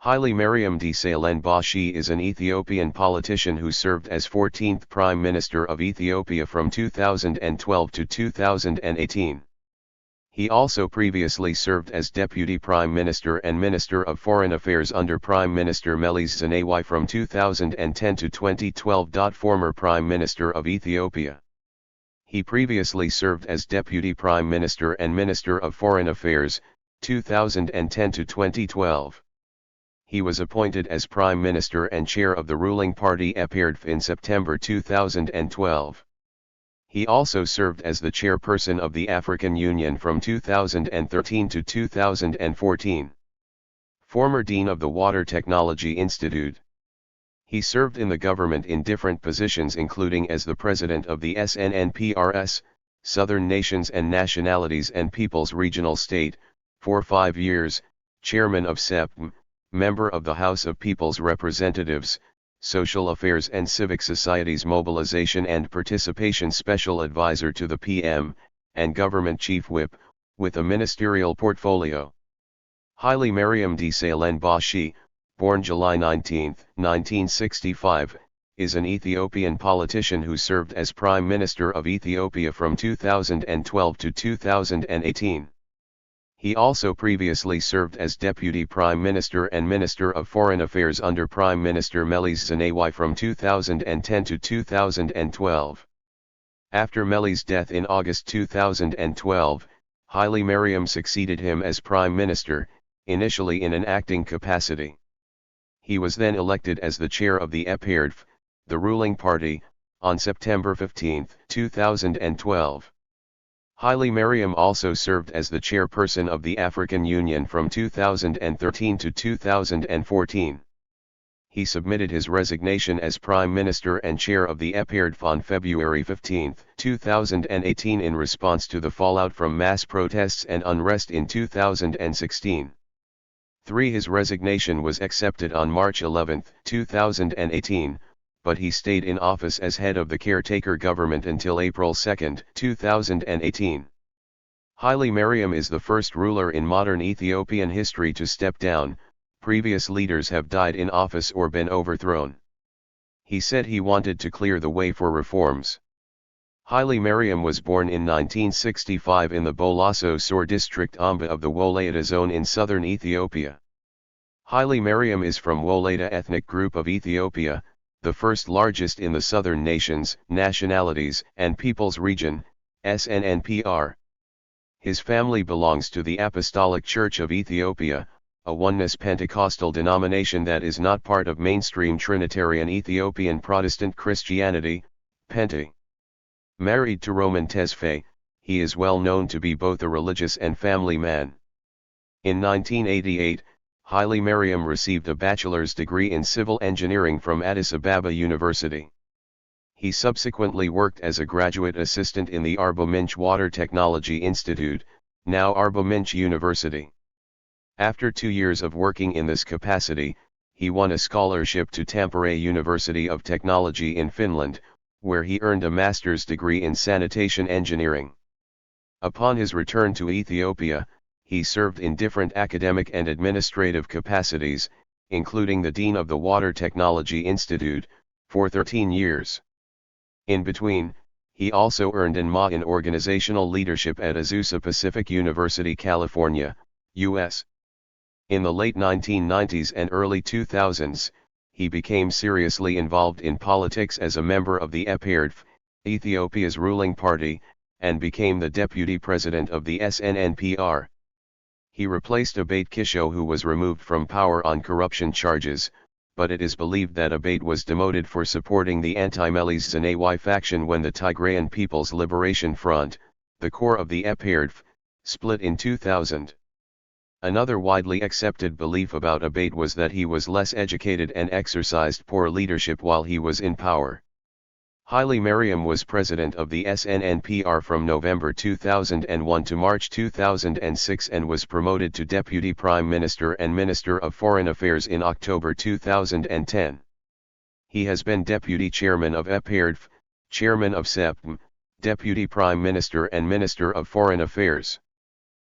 Hailemariam Desalegn is an Ethiopian politician who served as 14th Prime Minister of Ethiopia from 2012 to 2018. He also previously served as Deputy Prime Minister and Minister of Foreign Affairs under Prime Minister Meles Zenawi from 2010 to 2012. Former Prime Minister of Ethiopia. He previously served as Deputy Prime Minister and Minister of Foreign Affairs, 2010 to 2012. He was appointed as Prime Minister and Chair of the ruling party EPRDF in September 2012. He also served as the chairperson of the African Union from 2013 to 2014. Former Dean of the Water Technology Institute. He served in the government in different positions including as the President of the SNNPRS, Southern Nations and Nationalities and Peoples Regional State, for 5 years, Chairman of SEPM, Member of the House of People's Representatives, Social Affairs and Civic Societies Mobilization and Participation Special Advisor to the PM, and Government Chief Whip, with a ministerial portfolio. Hailemariam Desalegn, born July 19, 1965, is an Ethiopian politician who served as Prime Minister of Ethiopia from 2012 to 2018. He also previously served as Deputy Prime Minister and Minister of Foreign Affairs under Prime Minister Meles Zenawi from 2010 to 2012. After Meles' death in August 2012, Hailemariam succeeded him as Prime Minister, initially in an acting capacity. He was then elected as the chair of the EPRDF, the ruling party, on September 15, 2012. Hailemariam also served as the chairperson of the African Union from 2013 to 2014. He submitted his resignation as Prime Minister and Chair of the EPRDF on February 15, 2018 in response to the fallout from mass protests and unrest in 2016. His resignation was accepted on March 11, 2018, but he stayed in office as head of the caretaker government until April 2, 2018. Hailemariam is the first ruler in modern Ethiopian history to step down. Previous leaders have died in office or been overthrown. He said he wanted to clear the way for reforms. Hailemariam was born in 1965 in the Bolaso Sor district Amba of the Wolayita zone in southern Ethiopia. Hailemariam is from Wolayita ethnic group of Ethiopia, the first largest in the Southern Nations, Nationalities and Peoples region, SNNPR. His family belongs to the Apostolic Church of Ethiopia, a oneness Pentecostal denomination that is not part of mainstream Trinitarian Ethiopian Protestant Christianity, Pente. Married to Roman Tesfaye, he is well known to be both a religious and family man. In 1988, Hailemariam received a bachelor's degree in civil engineering from Addis Ababa University. He subsequently worked as a graduate assistant in the Arba Minch Water Technology Institute, now Arba Minch University. After 2 years of working in this capacity, he won a scholarship to Tampere University of Technology in Finland, where he earned a master's degree in sanitation engineering. Upon his return to Ethiopia, he served in different academic and administrative capacities, including the Dean of the Water Technology Institute, for 13 years. In between, he also earned an MA in organizational leadership at Azusa Pacific University, California, U.S. In the late 1990s and early 2000s, he became seriously involved in politics as a member of the EPRDF, Ethiopia's ruling party, and became the deputy president of the SNNPR. He replaced Abate Kisho, who was removed from power on corruption charges, but it is believed that Abate was demoted for supporting the anti-Meles Zenawi faction when the Tigrayan People's Liberation Front, the core of the EPRDF, split in 2000. Another widely accepted belief about Abate was that he was less educated and exercised poor leadership while he was in power. Hailemariam was president of the SNNPR from November 2001 to March 2006 and was promoted to Deputy Prime Minister and Minister of Foreign Affairs in October 2010. He has been Deputy Chairman of EPRDF, Chairman of SEPM, Deputy Prime Minister and Minister of Foreign Affairs.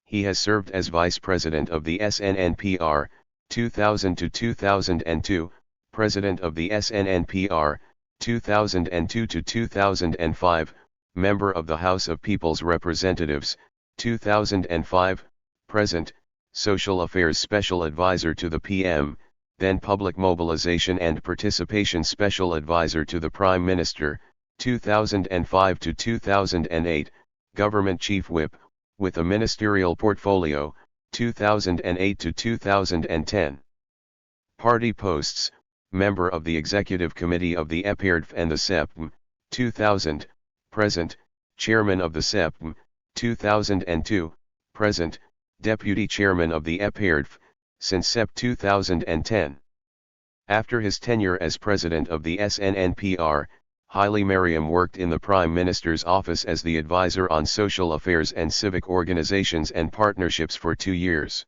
He has served as Vice President of the SNNPR, 2000 to 2002, President of the SNNPR, 2002 to 2005, Member of the House of People's Representatives, 2005, present, Social Affairs Special Advisor to the PM, then Public Mobilization and Participation Special Advisor to the Prime Minister, 2005 to 2008, Government Chief Whip, with a ministerial portfolio, 2008 to 2010. Party posts, Member of the Executive Committee of the EPERDF and the SEPM, 2000, present, Chairman of the SEPM, 2002, present, Deputy Chairman of the EPERDF, since Sep 2010. After his tenure as President of the SNNPR, Hailemariam worked in the Prime Minister's office as the advisor on social affairs and civic organizations and partnerships for 2 years.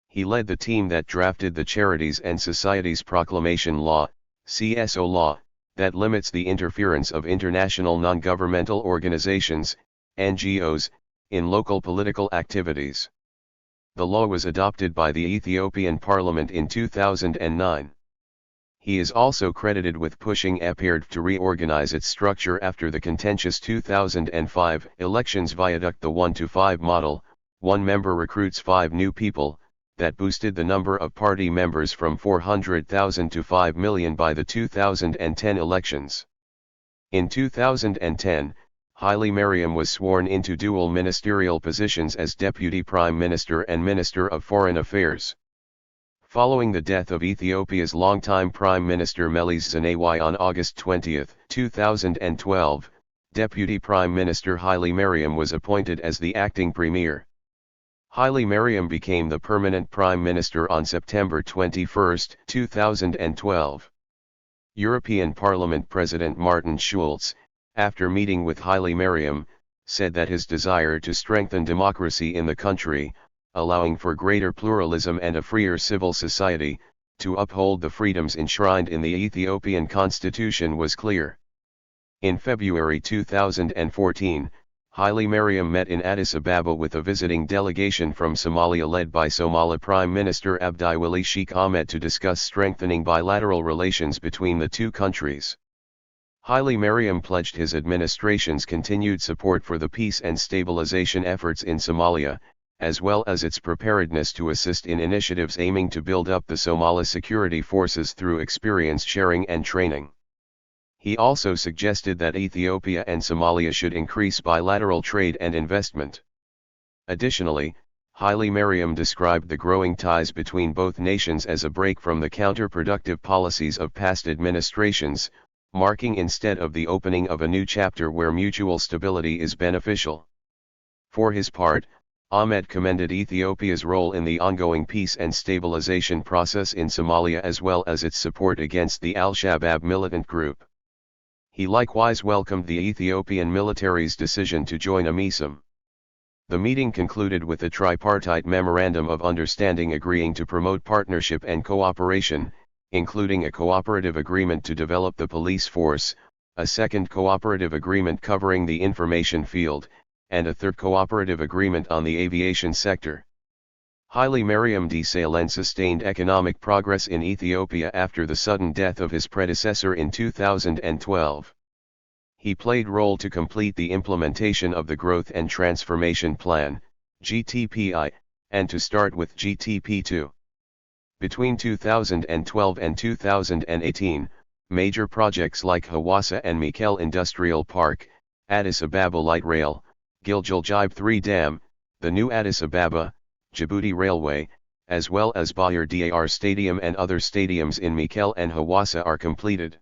He led the team that drafted the Charities and Societies Proclamation Law, CSO law, that limits the interference of international non-governmental organizations, NGOs, in local political activities. The law was adopted by the Ethiopian Parliament in 2009. He is also credited with pushing EPERDF to reorganize its structure after the contentious 2005 elections via the 1-to-5 model, one member recruits 5 new people, that boosted the number of party members from 400,000 to 5 million by the 2010 elections. In 2010, Hailemariam was sworn into dual ministerial positions as Deputy Prime Minister and Minister of Foreign Affairs. Following the death of Ethiopia's longtime Prime Minister Meles Zenawi on August 20, 2012, Deputy Prime Minister Hailemariam was appointed as the acting premier. Hailemariam became the permanent Prime Minister on September 21, 2012. European Parliament President Martin Schulz, after meeting with Hailemariam, said that his desire to strengthen democracy in the country, allowing for greater pluralism and a freer civil society, to uphold the freedoms enshrined in the Ethiopian constitution was clear. In February 2014, Hailemariam met in Addis Ababa with a visiting delegation from Somalia led by Somali Prime Minister Abdiweli Sheikh Ahmed to discuss strengthening bilateral relations between the two countries. Hailemariam pledged his administration's continued support for the peace and stabilization efforts in Somalia, as well as its preparedness to assist in initiatives aiming to build up the Somali security forces through experience sharing and training. He also suggested that Ethiopia and Somalia should increase bilateral trade and investment. Additionally, Hailemariam described the growing ties between both nations as a break from the counterproductive policies of past administrations, marking instead of the opening of a new chapter where mutual stability is beneficial. For his part, Ahmed commended Ethiopia's role in the ongoing peace and stabilization process in Somalia as well as its support against the Al-Shabaab militant group. He likewise welcomed the Ethiopian military's decision to join AMISOM. The meeting concluded with a tripartite memorandum of understanding agreeing to promote partnership and cooperation, including a cooperative agreement to develop the police force, a second cooperative agreement covering the information field, and a third cooperative agreement on the aviation sector. Hailemariam Desalegn sustained economic progress in Ethiopia after the sudden death of his predecessor in 2012. He played role to complete the implementation of the Growth and Transformation Plan, GTPI, and to start with GTP2. Between 2012 and 2018, major projects like Hawassa and Mekelle Industrial Park, Addis Ababa Light Rail, Gilgil Gibe 3 Dam, the new Addis Ababa, Djibouti Railway, as well as Bahir Dar Stadium and other stadiums in Mekelle and Hawassa are completed.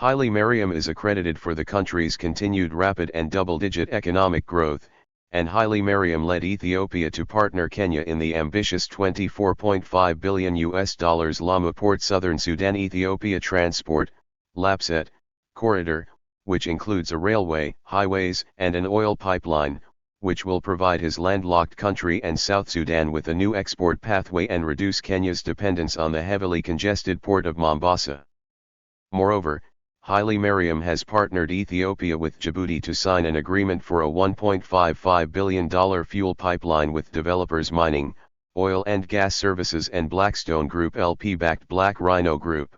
Hailemariam is accredited for the country's continued rapid and double-digit economic growth, and Hailemariam led Ethiopia to partner Kenya in the ambitious $24.5 billion Lamu Port Southern Sudan Ethiopia Transport, LAPSET, corridor, which includes a railway, highways, and an oil pipeline, which will provide his landlocked country and South Sudan with a new export pathway and reduce Kenya's dependence on the heavily congested port of Mombasa. Moreover, Hailemariam has partnered Ethiopia with Djibouti to sign an agreement for a $1.55 billion fuel pipeline with developers mining, Oil and Gas Services and Blackstone Group LP-backed Black Rhino Group.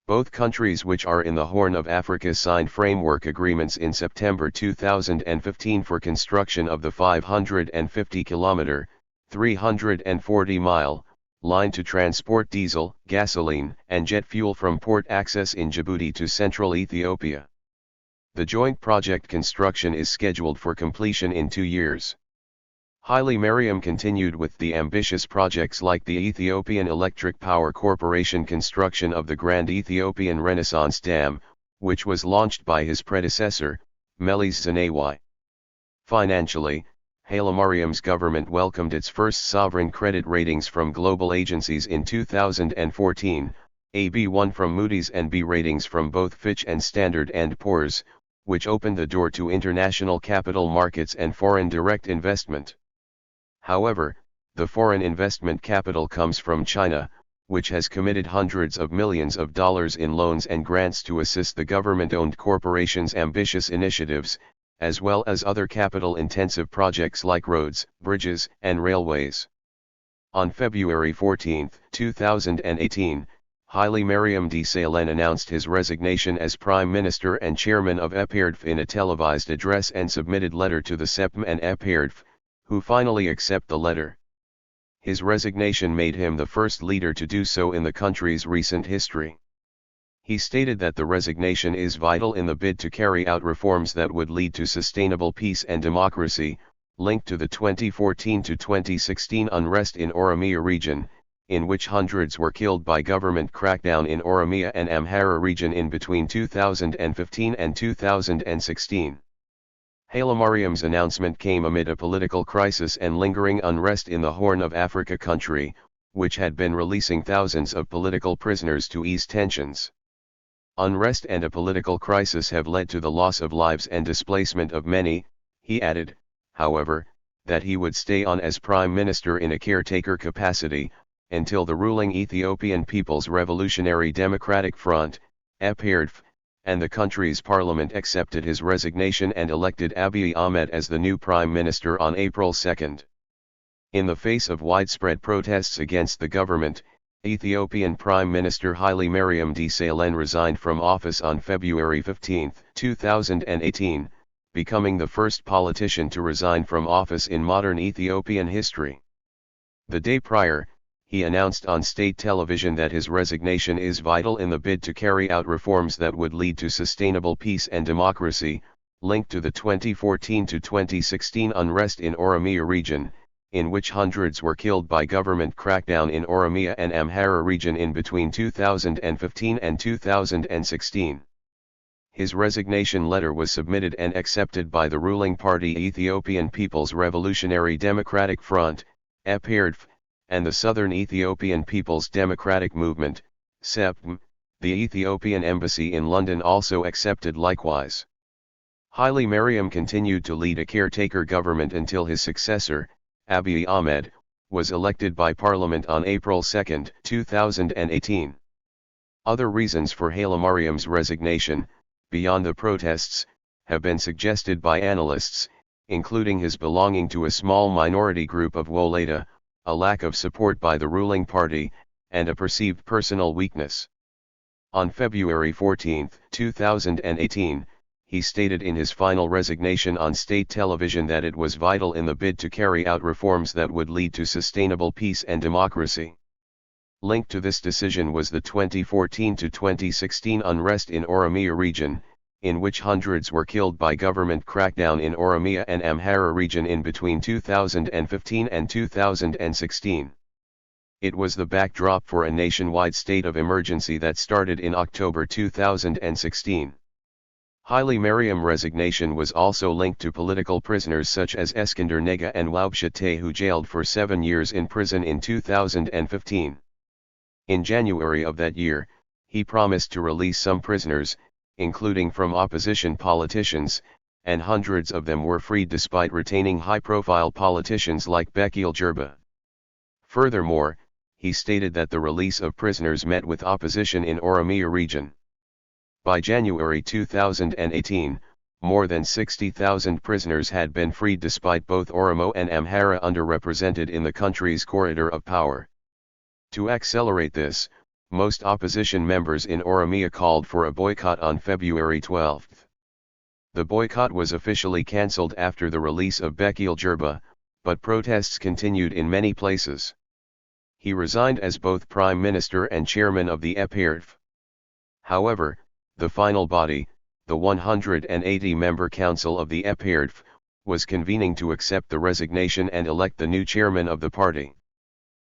Both countries, which are in the Horn of Africa, signed framework agreements in September 2015 for construction of the 550-kilometer, 340-mile, line to transport diesel, gasoline, and jet fuel from port access in Djibouti to central Ethiopia. The joint project construction is scheduled for completion in 2 years. Hailemariam continued with the ambitious projects like the Ethiopian Electric Power Corporation construction of the Grand Ethiopian Renaissance Dam, which was launched by his predecessor, Meles Zenawi. Financially, Hailemariam's government welcomed its first sovereign credit ratings from global agencies in 2014, a B1 from Moody's and B ratings from both Fitch and Standard & Poor's, which opened the door to international capital markets and foreign direct investment. However, the foreign investment capital comes from China, which has committed hundreds of millions of dollars in loans and grants to assist the government-owned corporation's ambitious initiatives, as well as other capital-intensive projects like roads, bridges, and railways. On February 14, 2018, Hailemariam Desalegn announced his resignation as Prime Minister and Chairman of EPRDF in a televised address and submitted letter to the CEPM and EPRDF, who finally accept the letter. His resignation made him the first leader to do so in the country's recent history. He stated that the resignation is vital in the bid to carry out reforms that would lead to sustainable peace and democracy, linked to the 2014-2016 unrest in Oromia region, in which hundreds were killed by government crackdown in Oromia and Amhara region in between 2015 and 2016. Hailemariam's announcement came amid a political crisis and lingering unrest in the Horn of Africa country, which had been releasing thousands of political prisoners to ease tensions. Unrest and a political crisis have led to the loss of lives and displacement of many. He added, however, that he would stay on as Prime Minister in a caretaker capacity, until the ruling Ethiopian People's Revolutionary Democratic Front, EPRDF, and the country's parliament accepted his resignation and elected Abiy Ahmed as the new Prime Minister on April 2. In the face of widespread protests against the government, Ethiopian Prime Minister Hailemariam Desalegn resigned from office on February 15, 2018, becoming the first politician to resign from office in modern Ethiopian history. The day prior, he announced on state television that his resignation is vital in the bid to carry out reforms that would lead to sustainable peace and democracy, linked to the 2014-2016 unrest in Oromia region, in which hundreds were killed by government crackdown in Oromia and Amhara region in between 2015 and 2016. His resignation letter was submitted and accepted by the ruling party Ethiopian People's Revolutionary Democratic Front, EPRDF, and the Southern Ethiopian People's Democratic Movement, CEPM. The Ethiopian Embassy in London also accepted likewise. Hailemariam continued to lead a caretaker government until his successor, Abiy Ahmed, was elected by Parliament on April 2, 2018. Other reasons for Hailemariam's resignation, beyond the protests, have been suggested by analysts, including his belonging to a small minority group of Wolata, a lack of support by the ruling party, and a perceived personal weakness. On February 14, 2018, he stated in his final resignation on state television that it was vital in the bid to carry out reforms that would lead to sustainable peace and democracy. Linked to this decision was the 2014-2016 unrest in Oromia region, in which hundreds were killed by government crackdown in Oromia and Amhara region in between 2015 and 2016. It was the backdrop for a nationwide state of emergency that started in October 2016. Hailemariam's resignation was also linked to political prisoners such as Eskinder Nega and Wabshete, who jailed for 7 years in prison in 2015. In January of that year, he promised to release some prisoners, including from opposition politicians, and hundreds of them were freed despite retaining high-profile politicians like Bekele Gerba. Furthermore, he stated that the release of prisoners met with opposition in Oromia region. By January 2018, more than 60,000 prisoners had been freed despite both Oromo and Amhara underrepresented in the country's corridor of power. To accelerate this, most opposition members in Oromia called for a boycott on February 12. The boycott was officially cancelled after the release of Bekele Gerba, but protests continued in many places. He resigned as both Prime Minister and Chairman of the EPIRF. However, the final body, the 180-member Council of the EPIRF, was convening to accept the resignation and elect the new chairman of the party.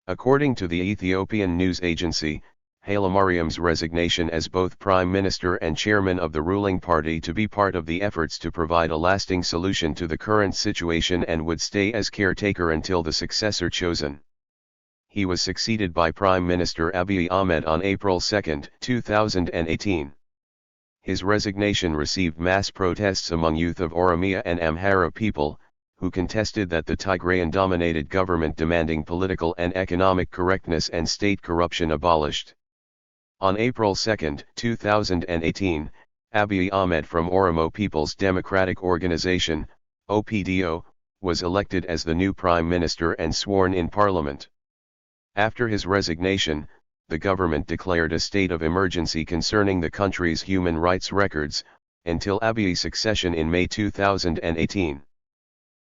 According to the Ethiopian news agency, Hailemariam's resignation as both Prime Minister and Chairman of the ruling party to be part of the efforts to provide a lasting solution to the current situation and would stay as caretaker until the successor chosen. He was succeeded by Prime Minister Abiy Ahmed on April 2, 2018. His resignation received mass protests among youth of Oromia and Amhara people, who contested that the Tigrayan-dominated government demanding political and economic correctness and state corruption abolished. On April 2, 2018, Abiy Ahmed from Oromo People's Democratic Organization, OPDO, was elected as the new Prime Minister and sworn in Parliament. After his resignation, the government declared a state of emergency concerning the country's human rights records, until Abiy's succession in May 2018.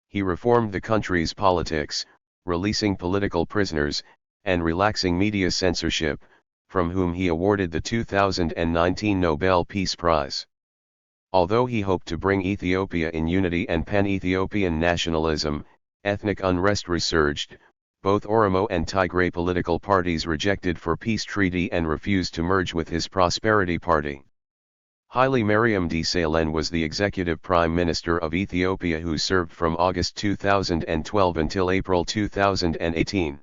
He reformed the country's politics, releasing political prisoners, and relaxing media censorship, from whom he awarded the 2019 Nobel Peace Prize. Although he hoped to bring Ethiopia in unity and pan-Ethiopian nationalism, ethnic unrest resurged. Both Oromo and Tigray political parties rejected for peace treaty and refused to merge with his Prosperity Party. Hailemariam Desalegn was the executive Prime Minister of Ethiopia who served from August 2012 until April 2018.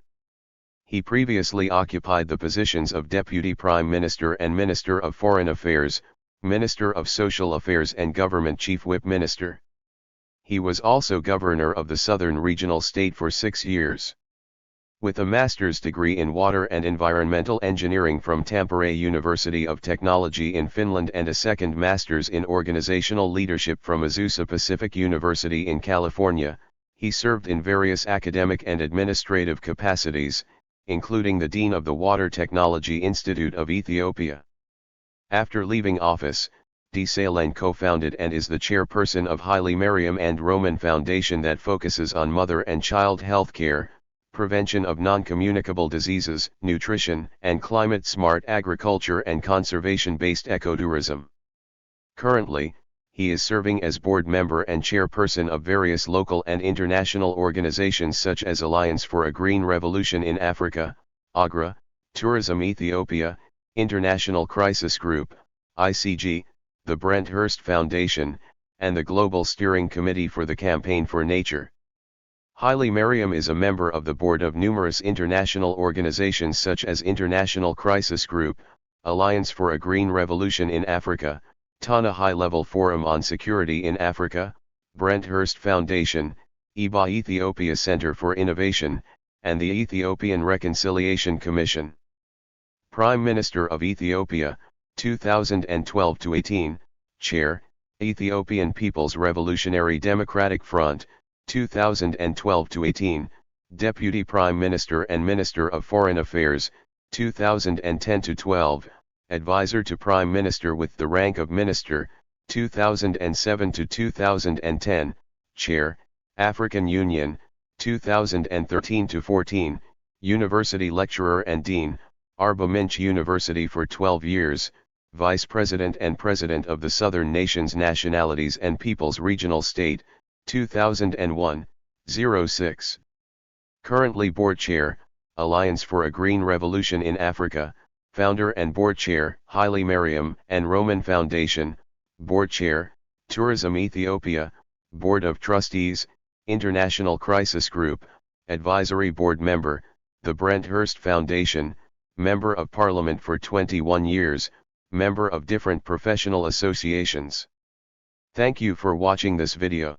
He previously occupied the positions of Deputy Prime Minister and Minister of Foreign Affairs, Minister of Social Affairs and Government Chief Whip Minister. He was also Governor of the Southern Regional State for 6 years. With a master's degree in water and environmental engineering from Tampere University of Technology in Finland and a second master's in organizational leadership from Azusa Pacific University in California, he served in various academic and administrative capacities, including the Dean of the Water Technology Institute of Ethiopia. After leaving office, Desalegn co-founded and is the chairperson of Hailemariam Roman Foundation that focuses on mother and child health care, prevention of non-communicable diseases, nutrition, and climate-smart agriculture and conservation-based ecotourism. Currently, he is serving as board member and chairperson of various local and international organizations such as Alliance for a Green Revolution in Africa, AGRA, Tourism Ethiopia, International Crisis Group, ICG, the Brent Hurst Foundation, and the Global Steering Committee for the Campaign for Nature. Hailemariam is a member of the board of numerous international organizations such as International Crisis Group, Alliance for a Green Revolution in Africa, Tana High-Level Forum on Security in Africa, Brent Hurst Foundation, EBA Ethiopia Center for Innovation, and the Ethiopian Reconciliation Commission. Prime Minister of Ethiopia, 2012-18, Chair, Ethiopian People's Revolutionary Democratic Front, 2012-18, Deputy Prime Minister and Minister of Foreign Affairs, 2010-12, Advisor to Prime Minister with the rank of Minister, 2007-2010, Chair, African Union, 2013-14, University Lecturer and Dean, Arba Minch University for 12 years, Vice President and President of the Southern Nations Nationalities and Peoples Regional State, 2001-06. Currently Board Chair, Alliance for a Green Revolution in Africa, Founder and Board Chair, Hailemariam Roman Foundation, Board Chair, Tourism Ethiopia, Board of Trustees, International Crisis Group, Advisory Board Member, the Brent Hurst Foundation, Member of Parliament for 21 years, Member of different professional associations. Thank you for watching this video.